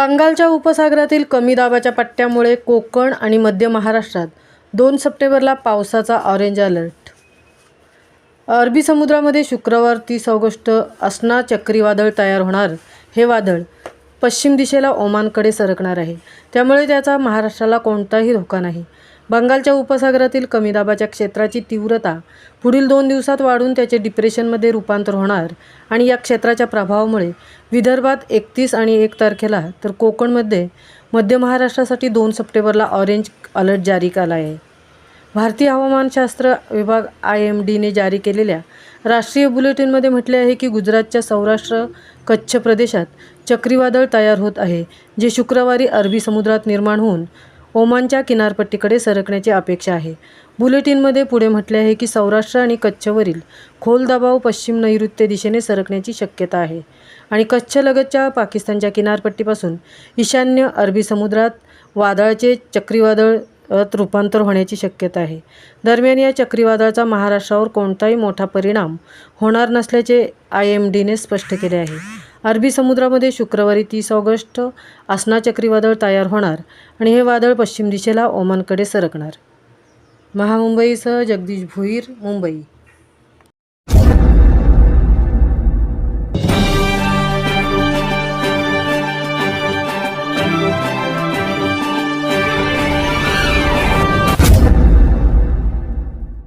बंगालच्या उपसागरातील कमी दाबाच्या पट्ट्यामुळे कोकण आणि मध्य महाराष्ट्रात 2 सप्टेंबरला पावसाचा ऑरेंज अलर्ट. अरबी समुद्रामध्ये शुक्रवार 30 ऑगस्ट असना चक्रीवादळ तयार होणार. हे वादळ पश्चिम दिशेला ओमानकडे सरकणार आहे, त्यामुळे त्याचा महाराष्ट्राला कोणताही धोका नाही. बंगालच्या उपसागरातील कमी दाबाच्या क्षेत्राची तीव्रता पुढील 2 दिवसात वाढून त्याचे डिप्रेशनमध्ये रूपांतर होणार आणि या क्षेत्राच्या प्रभावामुळे विदर्भात 31 आणि 1 तारखेला तर कोकणमध्ये मध्य महाराष्ट्रासाठी 2 सप्टेंबरला ऑरेंज अलर्ट जारी केला आहे. भारतीय हवामानशास्त्र विभाग IMDने जारी केलेल्या राष्ट्रीय बुलेटिनमध्ये म्हटले आहे की गुजरातच्या सौराष्ट्र कच्छ प्रदेशात चक्रीवादळ तयार होत आहे, जे शुक्रवारी अरबी समुद्रात निर्माण होऊन ओमानच्या किनारपट्टीकडे सरकण्याची अपेक्षा आहे. बुलेटिनमध्ये पुढे म्हटले आहे की सौराष्ट्र आणि कच्छवरील खोल दबाव पश्चिम नैऋत्य दिशेने सरकण्याची शक्यता आहे आणि कच्छलगतच्या पाकिस्तानच्या किनारपट्टीपासून ईशान्य अरबी समुद्रात वादळाचे चक्रीवादळात रूपांतर होण्याची शक्यता आहे. दरम्यान या चक्रीवादळाचा महाराष्ट्रावर कोणताही मोठा परिणाम होणार नसल्याचे IMDने स्पष्ट केले आहे. अरबी समुद्रामध्ये शुक्रवारी 30 ऑगस्ट असना चक्रीवादळ तयार होणार आणि हे वादळ पश्चिम दिशेला ओमानकडे सरकणार. महामुंबईसह जगदीश भोईर, मुंबई.